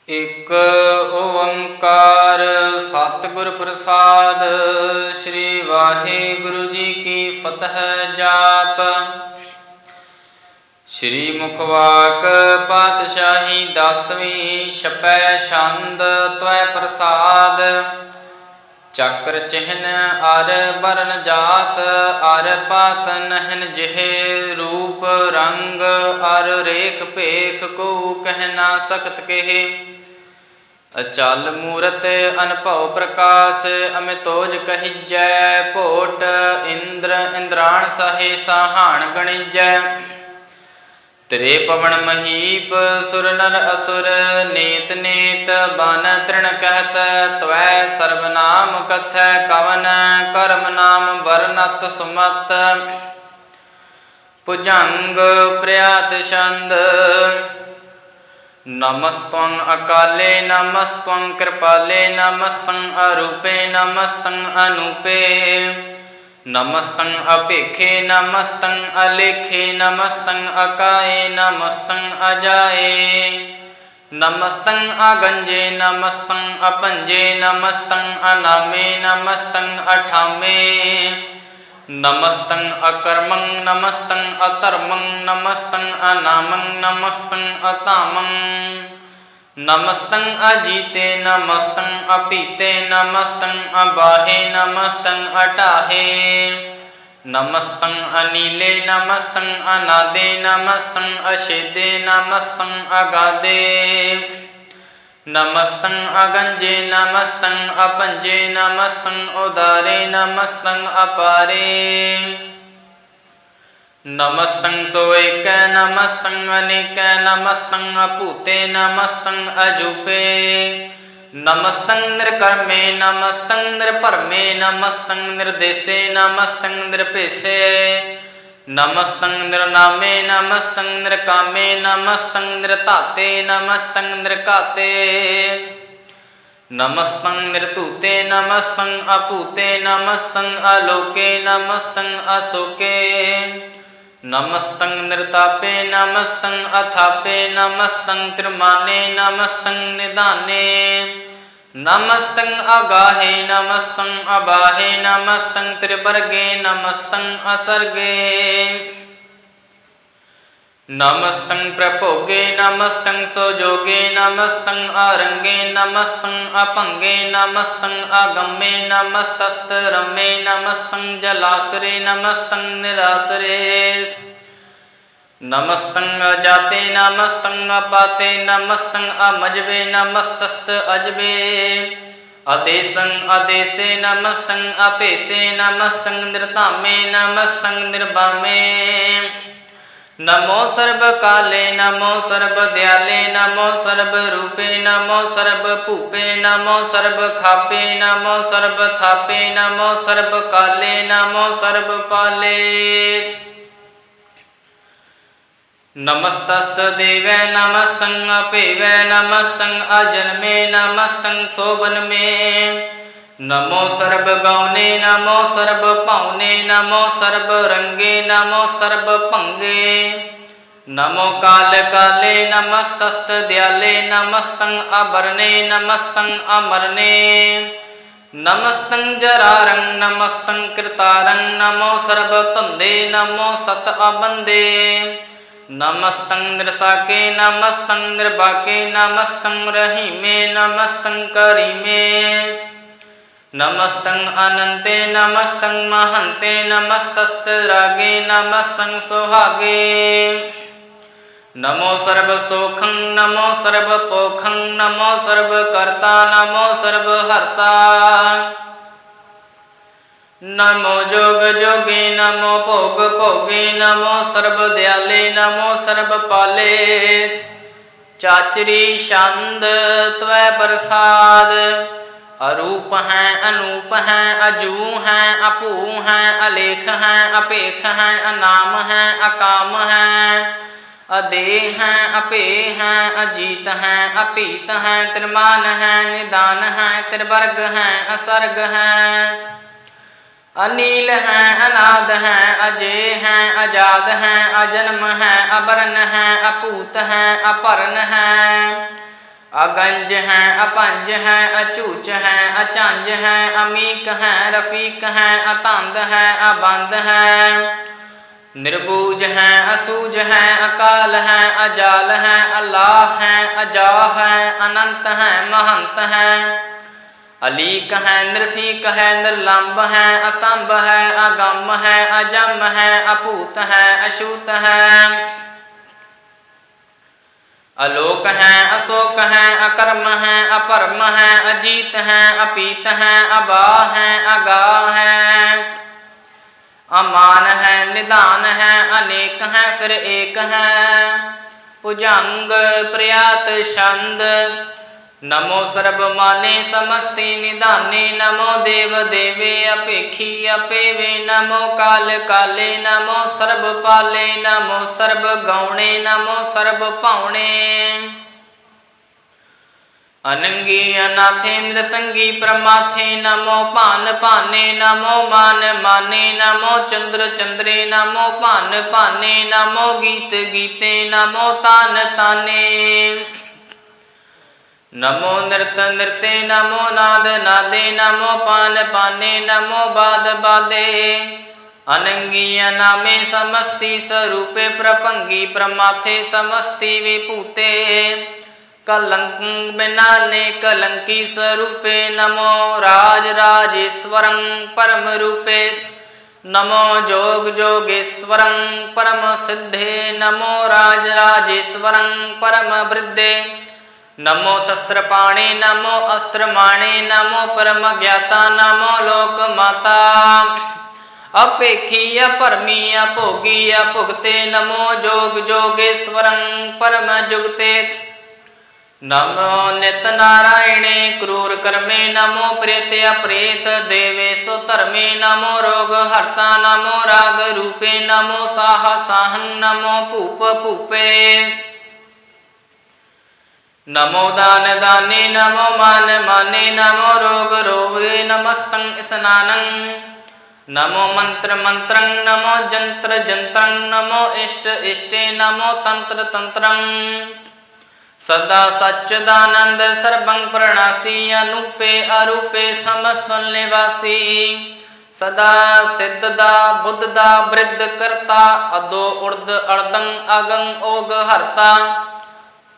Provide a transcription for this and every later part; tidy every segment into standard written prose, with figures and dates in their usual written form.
एक ओंकार सतगुर प्रसाद। श्री वाहिगुरु जी की फतह जाप। श्री मुखवाक पातशाही 10वीं छपै छंद त्वै प्रसाद। चक्र चिन्ह अर बरन जात अर पात नहन जिहे रूप रंग अर रेख पेख को कह ना सकत केहे। अचल मूरत अनभव प्रकाश अमितोज कहिजै कोट इंद्र इंद्राण सहे साहान गणिजै। तेरे पवन महीप सुर नर असुर नेत नेत बन तृण कहत त्वै सर्वनाम कथ कवन कर्म नाम वर्णत सुमत। भुजंग प्रयात छंद। नमस्तं अकाले नमस्तं कृपाले नमस्तं अरूपे नमस्तं अनूपे। नमस्तं अपेखे नमस्तं अलेखे नमस्तं अकाये नमस्तं अजाये। नमस्तं अगंजे नमस्तं अपंजे नमस्तं अनामे नमस्तं अठामे। नमस्तं अकर्मं नमस्तं अतर्मं नमस्तं अनामं नमस्तं अतामं। नमस्तं अजीते नमस्तं अपीते नमस्तं अबाहे नमस्तं अटाहे। नमस्तं अनीले नमस्तं अनादे नमस्तं अशेदे नमस्तं अगाधे। नमस्तं अगंजे नमस्तं अपंजे नमस्तं उदारे नमस्तं अपारे। नमस्तं सोएक नमस्तं अनेक नमस्तं अपूते नमस्तं अजूपे। नमस्तं निर्कर्मे नमस्तं निर्परमे नमस्तं निर्देशे नमस्तं निर्पेशे। नमस्तं निर्नामे नमस्तं निर्कामे नमस्तं निर्ताते नमस्तं निर्काते। नमस्तं निर्तूते नमस्तं अपूते नमस्तं अलोके नमस्तं अशोके। नमस्तं निर्तापे नमस्तं अथापे नमस्तं त्रिमाने नमस्तं निदाने। नमस्तं अगाहे नमस्तं अबाहे नमस्तं त्रिवर्गे नमस्तं असर्गे। नमस्तं प्रभोगे नमस्तं सोजोगे नमस्तं आरंगे नमस्तं अपंगे नमस्तं अगम्ये नमस्तस्तरम्ये नमस्तं जलासरे नमस्तं निरासरे। नमस्तं अजाते नमस्तं अपाते नमस्तं अमजबे नमस्तस्त अजबे। अदेशं अदेशे नमस्तं अपेशे नमस्तं निर्तामे नमस्तं निर्बामे। नमो सर्वकाले नमो सर्वदयाले नमो सर्वरूपे नमो सर्वभूपे नमो सर्वखापे नमो सर्वथापे नमो सर्वकाले नमो सर्वपाले। नमस्तस्त देवै नमस्तं अपेवै नमस्तं अजन्मे नमस्तं शोभनमे। नमो सर्वगौने नमो सर्वपाउने नमो सर्वरंगे नमो सर्वभंगे। नमो काल काले नमस्तस्त दयाले नमस्तं अबरने नमस्तं अमरने। नमस्तं जरारं नमस्तं कृतारं नमो सर्वतंदे नमो सत अबंदे। नमस्तं नृसाके नमस्तं निर्बाके नमस्तं रहीमे नमस्तं करीमे। नमस्तं अनंते नमस्तं महंते नमस्तस्तरागे नमस्तं सोहागे। नमो सर्वसोखं नमो सर्वपोखं नमो सर्वकर्ता नमो सर्वहर्ता। नमो जोग जोगे नमो भोग भोगे नमो सर्वदयाले नमो सर्वपाले। चाचरी छंद त्वै प्रसाद। अरूप है अनूप है अजू है अपू है अलेख है अपेख है अनाम है अकाम है। अदेह है अपे है अजीत है अपीत है त्रिमान है निदान है त्रिवर्ग है असर्ग है। अनील है अनाद है अजय है अजाद है अजन्म है अबरन है अपूत है अपरन है। अगंज है, अपंज है, अचूच है, अचंज है, अमीक है, रफीक है, अतंद है, अबंद है, निर्बूज है, असूज है, अकाल है, अजाल है, अल्लाह है, अजाह है, अनंत है, महंत है, अलीक है, नृसिक है, निर्लंब है, असंभ है, अगम है, अजम है, अपूत है, अशूत है, अलोक है, अशोक है, अकर्म है, अपरम है, अजीत है, अपीत है, अबाह है, अगाह है, अमान है, निदान है, अनेक है, फिर एक है, भुजंग प्रयात छंद। नमो सर्ब माने समस्ति निदाने, नमो देव देवे अपेखी अपेवे, नमो काल काले, नमो सर्ब पाले, नमो सर्ब गौणे, नमो सर्ब पावणे, अनंगी अनाथेन्द्र संगी प्रमाथे, नमो पान पाने, नमो मान माने, नमो चंद्र चंद्रे, नमो पान पाने, नमो गीत गीते, नमो तान ताने, नमो नृत नृते, नमो नाद नादे, नमो पान पाने, नमो बाद बादे, अनंगी अनामे समस्ति स्वरूपे, प्रपंगी प्रमाथे समस्ति विभूते, कलंक बिनाले कलंकी स्वरूपे, नमो राज राजेश्वरं परम रूपे, नमो जोग जोगेश्वरं परम सिद्धे, नमो राज राजेश्वरं परम वृद्धे, नमो शस्त्रपाणे, नमो अस्त्रमाणे, नमो परम ज्ञाता, नमो लोक माता, अपेखी अपरमी अभोगी अभुगते, नमो जोग जोगेश्वरं परम जुगते, नमो नित नारायणे क्रूर कर्मे, नमो प्रेत अप्रेत देवेशु धर्मे, नमो रोग हर्ता, नमो राग रूपे, नमो साह साहन, नमो भूप भूपे, नमो दान दाने, नमो मान माने, नमो रोग रोगे, नमस्तं स्नानं, नमो मंत्र मंत्रं, नमो जंत्र जंत्रं, नमो इष्ट इष्टे, नमो तंत्र तंत्रं, सदा सच्चिदानंद सर्वं प्रणासी, अनूपे अरूपे समस्त निवासी, सदा सिद्धदा बुद्धदा वृद्ध करता, अदो उर्द अर्दं अगं ओग हरता,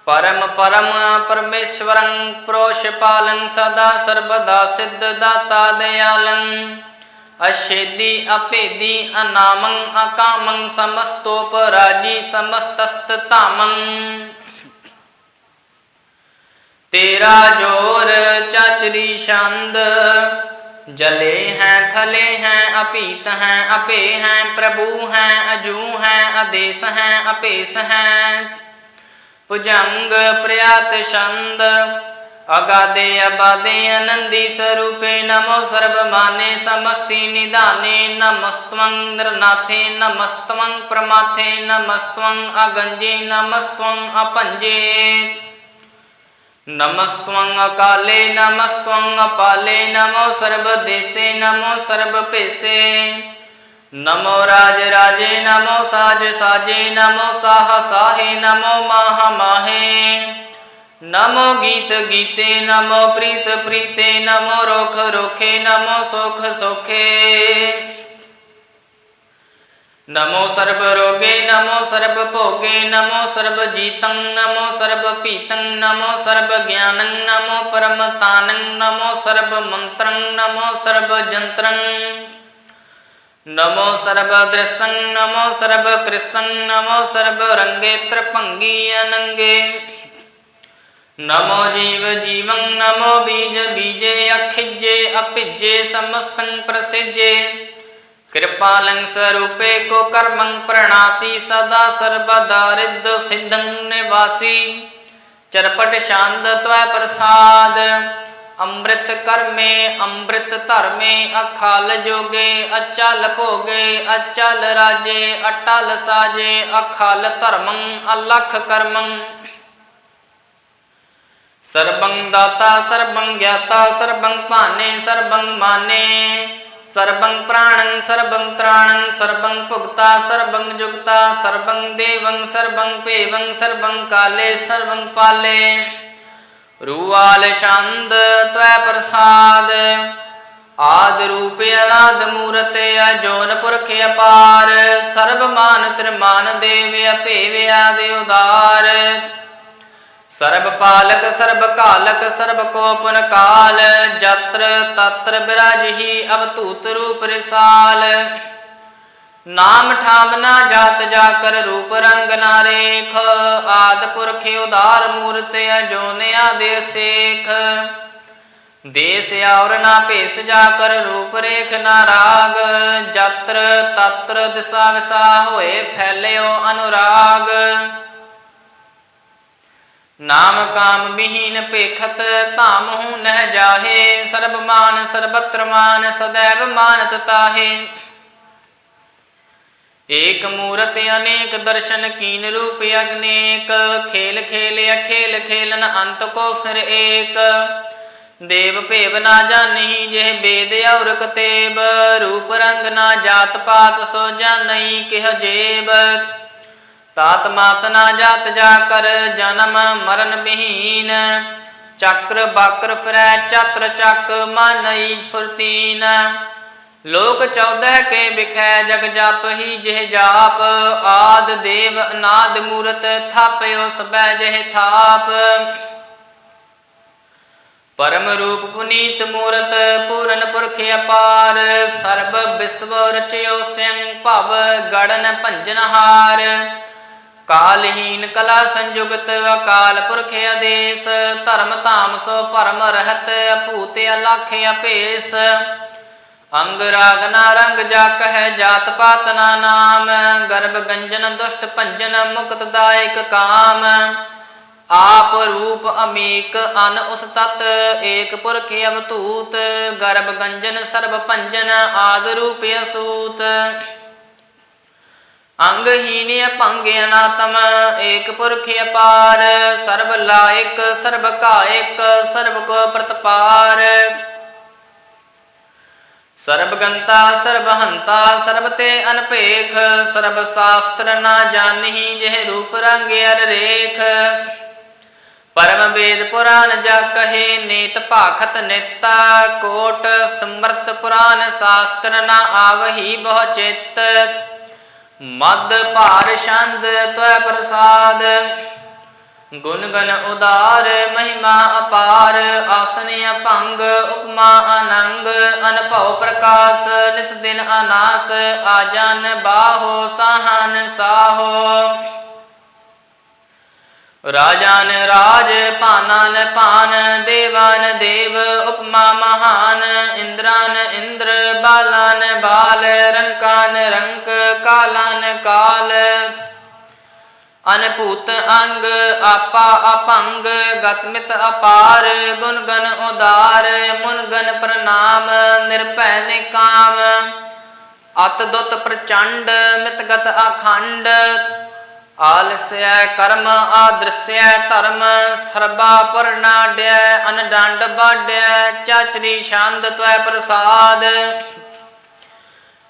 परम परम परमेश्वरं प्रोषपालं, सदा सर्वदा सिद्ध दाता दयालं, अशेदी अपेदी अनामं अकामं, समस्तोपराजी समस्तस्ततामं, तेरा जोर चाचरी छंद, जले हैं थले हैं अपीत हैं अपे हैं, प्रभु हैं अजू हैं आदेश हैं अपेश हैं, भुजंग प्रयात छंद, अगाधे अबाधे आनंदी स्वरूपे, नमो सर्व माने समस्ति निदाने, नमस्त्वं नृनाथे, नमस्त्वं प्रमाथे, नमस्त्वं अगंजे, नमस्त्वं अपंजे, नमस्त्वं अकाले, नमस्त्वं अपाले, नमो सर्वदेशे, नमो सर्वपेशे, नमो राज राजे, नमो साज साजे, नमो साह साहे, नमो माह माहे, नमो गीत गीते, नमो प्रीत प्रीते, नमो रोख रोखे, नमो सोख सोखे, नमो सर्व रोगे, नमो सर्व भोगे, नमो सर्व जीतं, नमो सर्व पीतं, नमो सर्व ज्ञानं, नमो परम तानं, नमो सर्व मंत्रं, नमो सर्व जंत्रं, नमो सर्व दृशं, नमो सर्व कृशं, नमो सर्व रंगे त्रिभंगी अनंगे, नमो जीव जीवं, नमो बीज बीजे, अखिजे अपिजे, समस्तं प्रसिजे, कृपालं स्वरूपे को कर्मं प्रणासी, सदा सर्वदा रिद्ध सिद्धं निवासी, चरपट शांत त्वय प्रसाद, अमृत कर्मे अमृत धर्मे, अखाल जोगे अचल भोगे, अचल राजे अटल साजे, अखाल धर्मं अलख कर्मं, सर्वं दाता सर्वं ज्ञाता, सर्वं पाने सर्वं माने, सर्वं प्राणं सर्वं त्राणं, सर्वं भुक्ता सर्वं जुक्ता, सर्वं देवं सर्वं पेवं, सर्वं काले सर्वं पाले, रूआल छंद त्वै प्रसाद। आद रूप अनाद मूरत अजोन पुरख अपार। सर्ब मान त्रिमान देव अभेव आदि उदार। सर्ब पालक सर्ब कालक सर्ब कोपन काल। जत्र तत्र विराजहि अवतूत रूप रिसाल। नाम ठाम ना जात जाकर रूप रंग ना रेख। आद पुरख उदार मूर्त अजोन आदेश शेख। देश और ना भेष जाकर रूप रेख ना राग। जत्र तत्र दिशा विशा होए फैल्यो अनुराग। नाम काम विहीन पेखत धाम हूँ नह जाहे। सर्ब मान सर्वत्र मान सदैव मानत ताहे। एक मूरत अनेक दर्शन कीन रूप अगनेक। खेल खेल अखेल खेलन अंत को फिर एक। देव भेव ना जानी जह वेद और कतेब। रूप रंग ना जात पात सो जानई किह जेब। तात मात ना जात जाकर जन्म मरण विहीन। चक्र बाकर फिरै चत्र चक मानई फुरतीन। लोक 14 के बिखै जग जाप ही जह जाप। आद देव अनाद मूरत थापयो सबै जह थाप। परम रूप पुनीत मूरत पूरन पुरख अपार। सर्ब विश्व रचयो स्वयं भव गणन भंजन हार। कालहीन कला संयुगत अकाल पुरख आदेश। धर्म धाम सो परम रहत भूत अलख अभेस। अंग राग ना रंग जाक है जात पात ना नाम। गर्भ गंजन दुष्ट भंजन मुक्त दायक काम। आप रूप अमीक अन उस तत् एक पुरख अवतूत। गर्भ गंजन सर्व भंजन आद रूप असूत। अंगहीन अपंग अनातम एक पुरख अपार। सर्व लायक सर्व कायक सर्व को प्रतपार। सर्वगंता सर्वहंता सर्वते अनपेख। सर्व शास्त्र ना जानही जह रूप रंग अर रेख। परम वेद पुराण जा कहे नेत भाखत निता। कोट समर्थ पुराण शास्त्र ना आवही बहु चित। मद भार छंद त्वै प्रसाद। गुण गण उदार महिमा अपार। आसन अभंग उपमा अनंग। अनभव प्रकाश निस दिन अनास। आजान बाहो साहन साहो। राजान राज पानान पान। देवान देव उपमा महान। इंद्रान इंद्र बालान बाल। रंकान रंक कालान काल। अनभूत अंग आपा अपंग गतमित अपार। गुण गण उदार मुन गण प्रणाम। निर्भय निकाम अत दुत प्रचंड मितगत अखंड। आलस्य कर्म आदृश्य धर्म। सर्बा परनाड्य अनडंड बाड्य। चाचरी छंद त्वै प्रसाद।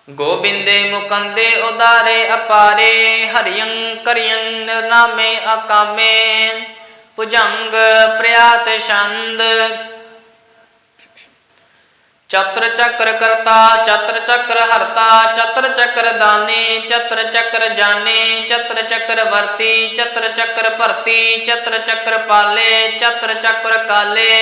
गोबिंदे मुकंदे उदारे अपारे। हरियं करियं निर्नामे अकामे। भुजंग प्रयात छंद। चत्र चक्र कर्ता चत्र चक्र हरता। चत्र चक्र दाने चत्र चक्र जाने। चत्र चक्र वर्ती चत्र चक्र भरती। चत्र चक्र पाले चत्र चक्र काले।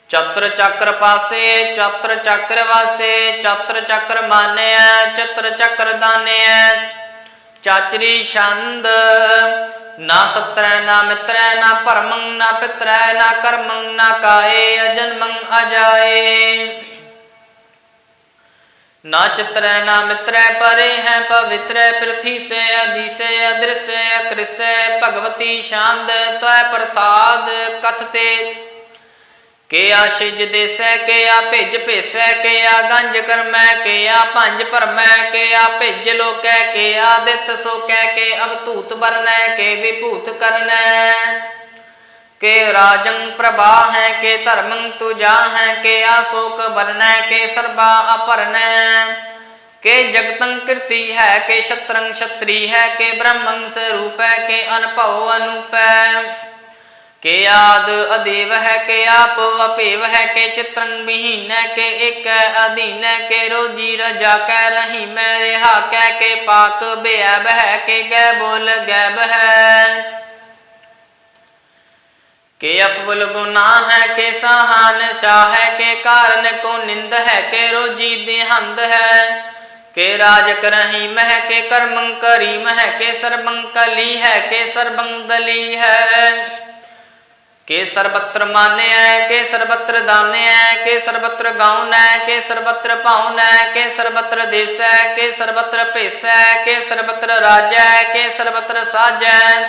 चत्र चक्र पासे चत्र चक्र वासे। चत्र चक्र माने चत्र चक्र दाने। चाचरी छंद ना सत्र ना मित्र ना परमं ना पित्र ना कर्मं ना काये। अजन्मं अजाए ना चित्र ना मित्र परे हैं पवित्र। पृथ्वी से अधिसे अदृश्य अकृष्य। भगवती छंद त्वै प्रसाद कथते। के आ शिज देसै के आ भिज भेसै। के आ गंज करमै के आ भंज भरमै। के आ भिज लोकै के आ दित सोकै। के अवतूत बरनै के विभूत करनै। के राजं प्रभा है के धर्मं तुजा है। के आशोक बरनै के सर्बा अपरनै। के जगतं कीर्ति है के शत्रं क्षत्रि है। के ब्रह्मं स्वरूप है के अनभव अनूप है। के आद अदेव है, के आप अपेव है, के चित्रंग विहीन के एक अधीन के रोजी रजा कह रही मैं रेहा कह के पाक बेअब है, के गै बोल गैब है, के अफबुल गुनाह है, के सहान शाह है, के कारण को निंद है, के रोजी देहंद है, के राज करही मह, के कर्मं करीम है, के सर्वं कली है, के सर्वं दली है, के सर्वत्र मान्य है, के सर्वत्र दान्य है, के सर्वत्र गाउन है, के सर्वत्र पाउन है, के सर्वत्र देश है, के सर्वत्र पेश है, के सर्वत्र राज है, के सर्वत्र साज है,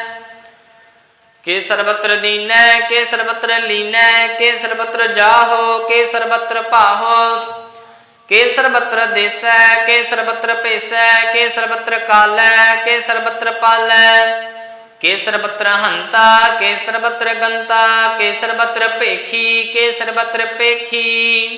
के सर्वत्र दीन है, के सर्वत्र लीन है, के सर्वत्र जाहो, के सर्वत्र पाहो, के सर्वत्र देश है, के सर्वत्र पेश है, के सर्वत्र काल है, के सर्वत्र पाल है, के सर्वत्र हंता, के सर्वत्र गंता, के सर्वत्र पेखी, के सर्वत्र पेखी,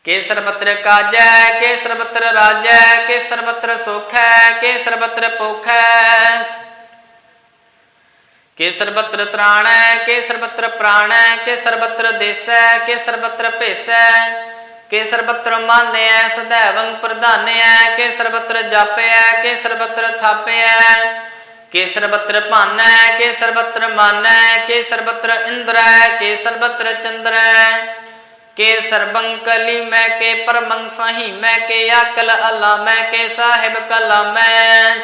के सर्वत्र काज है, के सर्वत्र राज है, के सर्वत्र सुख है, के सर्वत्र पोख है, के सर्वत्र त्राण है, के सर्वत्र प्राण है, के सर्वत्र देश है, के सर्वत्र पेश है, के सर्वत्र मान्य है, सदैवं प्रधान्य है, के सर्वत्र जापे है, के सर्वत्र थापे है, के सर्वत्र पान है, के सर्वत्र मान है, के सर्वत्र इंद्र है, के सर्वत्र चंद्र है, के सर्वं कली मैं, के परमं फही मैं, के अकल अल्लाह मैं, के साहिब कला मैं,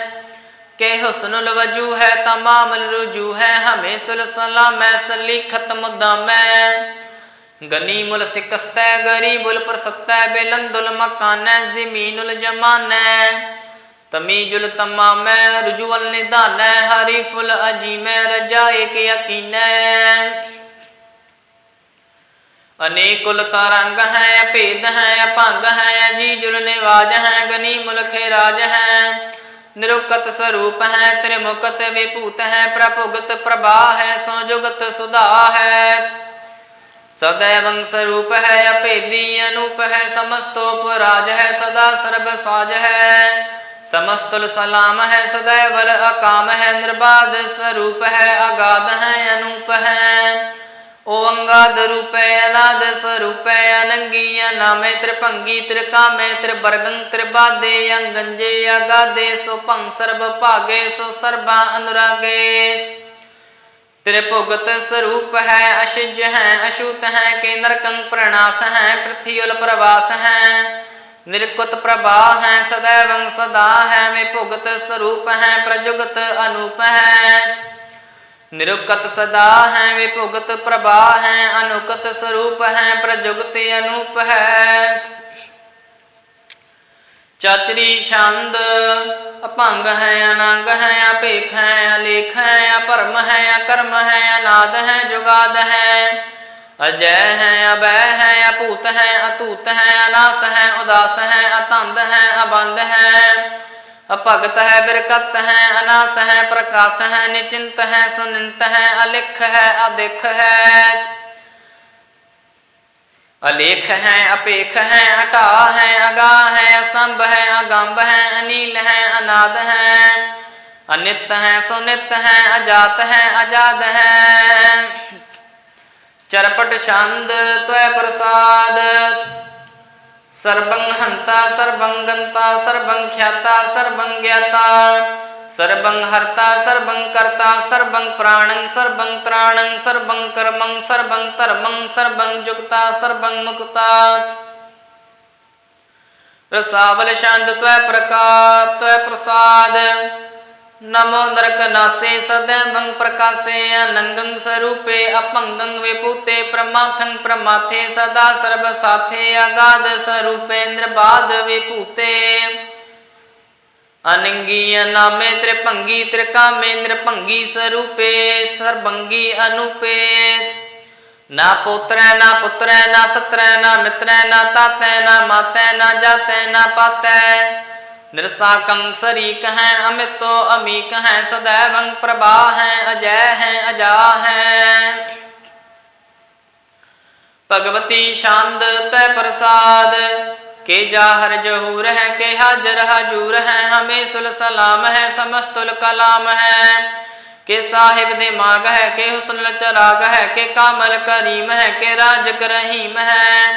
के हुस्नुल वजू है, तमाम रुजू है, हमें सुलसला मैं सलीखत मुद्दा मैं, गनीमुल सिकस्त गरीबुल प्रसक्त बेलंदुल मकान ज़मीनुल जमान तमीजुल तमाम रुजुअल निदान हरीफुल अजीम रजाए के यकीन अनेकुल तरंग हैं, अपेद हैं, अपांग हैं, अजीजुल निवाज हैं, गनीमुल खेराज हैं, निरुकत स्वरूप है, त्रिमुकत विभूत है, प्रभुगत प्रभा है, संजुगत सुधा है, सदैवं स्वरूप है, अपेदी अनूप है, समस्तोपराज है, सदा सर्व साज है, समस्तुल सलाम है, सदैवल अकाम है, निर्बाध स्वरूप है, अगाध है, अनूप है, ओंगाद रूप है, अनाद स्वरूप है, अनंगी अनामे त्रिभंगी त्रिकामे त्रिवर्गं त्रिबादे अंगंजे अगाधे सुपं सर्व भागे सो सर्वा अनुरागे, त्रिभुगत स्वरूप है, अशिज है, अशुत है, के नरकं प्रणाश है, पृथ्वील प्रवास है, निर्कुत प्रभा है, सदैवं सदा है, विभुगत स्वरूप है, प्रजुगत अनूप है, निरुकत सदा है, विभुगत प्रभा है, अनुकत स्वरूप है, प्रजुगत अनूप है, चाचरी छंद अपंग है, अनंग है, अपेख है, अलेख है, अपरम है, अकर्म है, अनाद है, जुगाद है, अजय है, अभय है, अपूत है, अतूत है, अनास है, उदास है, अतंद है, अबंध है, अपगत है, बिरकत है, अनास है, प्रकाश है, निचिंत है, सुनिंत है, अलिख है, अदिख है, अलेख है, अपेख है, अटा है, अगा है, असंभ है, अगंभ है, अनील है, अनाद है, अनित है, सुनित है, अजात है, अजाद है, चरपट छंद त्वय प्रसाद, सर्वं हंता सर्वं गंता सर्वं ख्याता सर्वं ज्ञाता सर्वं हर्ता सर्वं कर्ता सर्वं प्राणं सर्वं त्राणं सर्वं कर्मं सर्वं धर्मं सर्वं जुक्ता सर्वं मुक्ता, रसावल शांत त्वय प्रकाप त्वय प्रसाद, नमो नरकनासे सदैवं प्रकाशे अनंगं स्वरूपे अपंगं विभूते प्रमाथं प्रमाथे सदा सर्वसाथे अगाध स्वरूपे निर्बाध विभूते, अनंगी अनामे त्रिभंगी त्रिकामे नृभंगी स्वरूपे सर्वंगी अनूपे, ना पुत्र ना पुत्र ना सत्र ना मित्र ना ताते ना माते ना जाते ना पाते, निरसाकं शरीक हैं, अमितो अमीक हैं, सदैवं प्रभा हैं, अजय हैं, अजा हैं, भगवती शांद तय प्रसाद, के जाहर जहूर है, के हाजर हजूर है, हमें सुल सलाम है, समस्तुल कलाम है, के साहिब दे माग है, के हुस्न चराग है, के कामल करीम है, के राज रहीम है,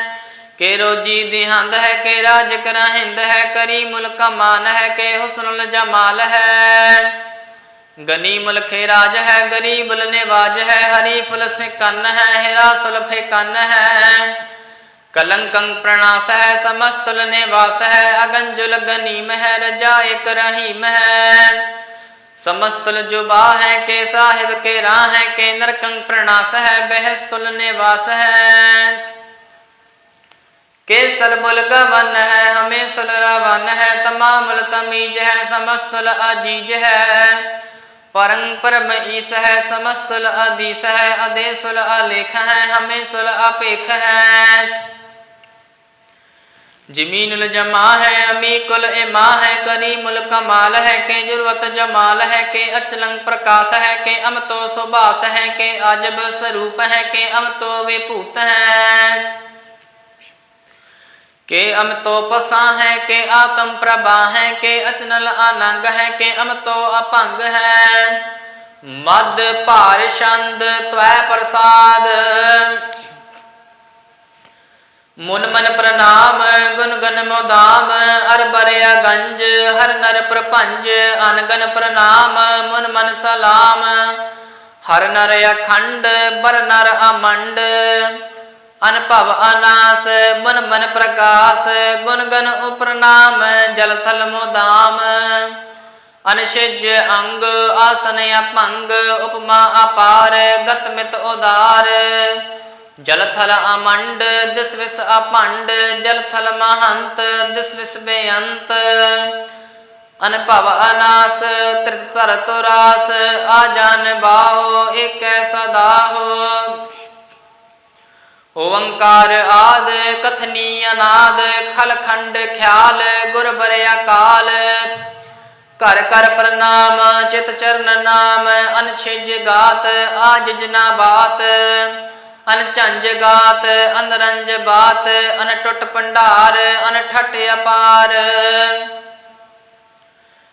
के रोजी दिहंद है, के राज हिंद है, करीमुल कमान है, के हुस्नुल जमाल है, गनीमुल खेराज है, गरीबुल निवाज है, हरीफुल सिकन है, हिरासुल फेकन है, कलंकं प्रणास है, समस्तुल निवास है, अगंजुल गनीम है, रजायक रहीम है, समस्तुल जुबा है, के साहिब के राह है, के नरकं प्रणास है, बेहस्तुल निवास है, के सलबुल गवन है, हमें सुलरावन है, तमामुल तमीज है, समस्तुल अजीज है, परं परम ईस है, समस्तुल अदीस है, अदेसुल अलेख है, हमें सुल अपेख है, जमीनुल जमा है, अमीकुल इमा है, करीमुल कमाल है, के जुर्वत जमाल है, के अचलंग प्रकाश है, के अमतो सुबास है, के अजब स्वरूप है, के अमतो विभूत है, के अमतो पसा है, के आत्म प्रभा है, के अचनल अनंग है, के अमतो अपंग है, मद भार छंद त्वै प्रसाद, मुन मन प्रणाम गुन गन मोदाम, अरबर गंज हर नर प्रपंज, अनगन प्रणाम मुन मन सलाम, हर नर अखंड बर नर अमंड, अनभव अनास मुन मन प्रकाश, गुन गन उपरनाम जल थल मोदाम, अनशिज अंग आसन अपंग, उपमा अपार गतमित उदार, जल थल अमंड दिस विस अपंड, जल थल महंत दिस विस बेअंत, अनभव अनास त्रितर तुरास, आजान बाहो एक सदा हो, ओंकार आद कथनी अनाद, खल खंड ख्याल गुर बर अकाल, कर कर प्रणाम चित चरण नाम, अनछिज गात आज जना बात, अनचंज गात अनरंज बात, अनटुट पंडार अनठट अपार,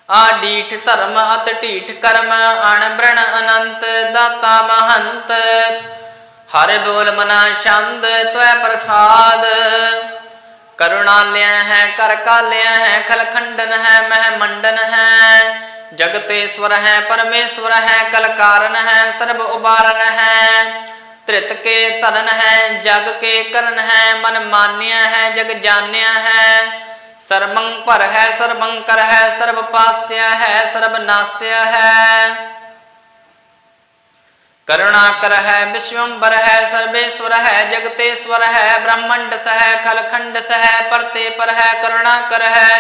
आडीठ धर्म अत ढीठ कर्म, अणब्रण अनंत दाता महंत, हर बोल मना छंद त्वै प्रसाद, करुणालय है कर कालय है, खलखंडन है महमंडन है, जगतेश्वर है परमेश्वर है, कल कारण है सर्व उबारन है, त्रित के तरन है जग के करन है, मन मान्य है जग जान्य है, सर्वं पर है सर्वंकर है, सर्वपास्य है सर्वनाश्य है, करुणाकर है विश्वम्बर है, सर्वेश्वर है जगतेश्वर है, ब्रह्मंड स है खलखंड स है, परते पर है करुणाकर है,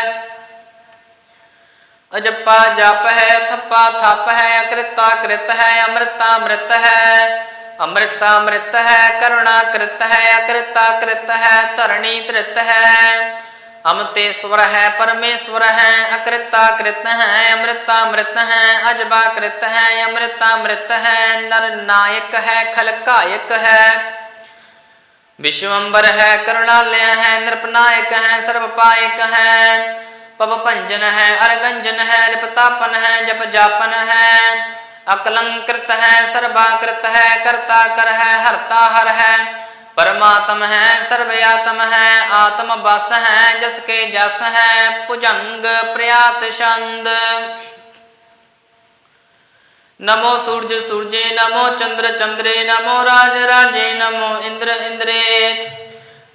अजपा जाप है थप्पा थप है, अकृता कृत है अमृतामृत है, अमृतामृत है करुणाकृत है, अकृताकृत है धरणी तृत है, अमतेश्वर है परमेश्वर है, अकृताकृत है अमृतामृत है, अजबाकृत है अमृतामृत है, नर नायक है खलकायक है, विश्वम्बर है करुणालय है, नृपनायक है सर्वपायक है, पव पंजन है अरगंजन है, रिपतापन है जप जापन है, अकलंकृत है सर्वाकृत है, कर्ता कर है हरता हर है, परमात्म है सर्वयात्म है, आत्म बस है जस के जस है, भुजंग प्रयात छंद, नमो सूर्य सूर्ये नमो चंद्र चंद्रे, नमो राज राजे नमो इंद्र इंद्रे,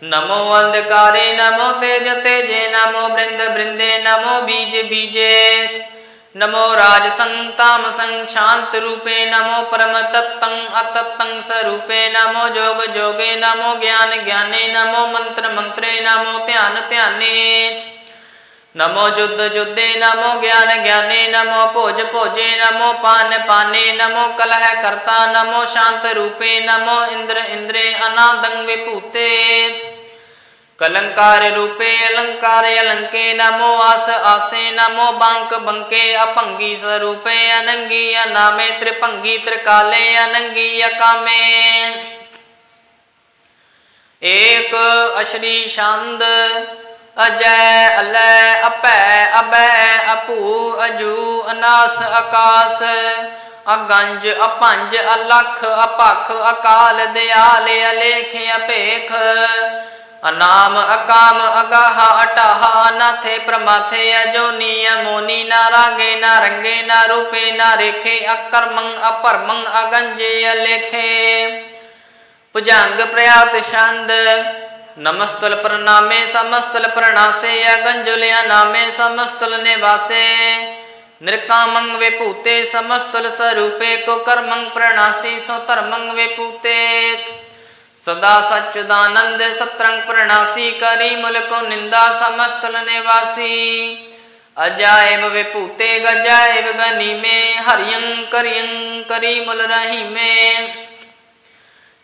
नमो अंधकारे नमो तेज तेजे, नमो बृंद बृंदे नमो बीज बीजे, नमो राज संताम संग शांत रूपे, नमो परम तत्तं अतत्तं स्वरूपे, नमो जोग जोगे नमो ज्ञान ज्ञाने, नमो मंत्र मंत्रे नमो ध्यान ध्याने, नमो युद्ध युद्धे नमो ज्ञान ज्ञाने, नमो भोज भोजे नमो पान पाने, नमो कलह कर्ता नमो शांत रूपे, नमो इंद्र इंद्रे अनादं विभूते, कलंकार रूपे अलंकार अलंके, नमो आस आसे नमो बांक बंके, अपंगी स्वरूपे अनंगी अनामे, त्रिभंगी त्रिकाले अनंगी अकामे, एक अश्री छंद अजय अलय अपै अभय अपू अजू अनास आकाश, अगंज अपंज अलख अपख अकाल दयाल अलेख अपेख अनाम अकाम अगाह अटाह अनाथे प्रमाथे अजोनी अमोनी ना रागे ना रंगे ना रूपे ना रेखे अकर्मंग अपरमंग अगंजे अलेखे भुजंग प्रयात छंद नमस्तल प्रणामे समस्तल प्रणासे अगंजुलिया नामे समस्तल निवासे निरकामंग विभूते समस्तल स्वरूपे को कर्मंग प्रणासी सो धर्मंग विभूते सदा सच्चिदानंद सत्रंग प्रणासी करी मुल को निंदा समस्तल निवासी अजायब विभूते गजायब गनी में हरियं करियं करी मुल रही में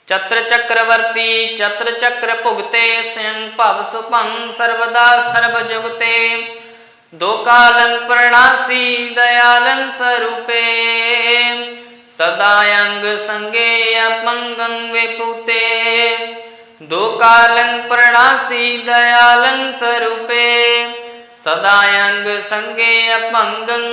चत्र चक्रवर्ती चत्र चक्र भुगते स्वयं भव सुभंग सर्वदा सर्वजुगते दो कालं प्रणासी दयालं स्वरूपे सदायंग संगे अपंगं विभूते दो कालं प्रणासी दयालं स्वरूपे सदायंग संगे अपंगं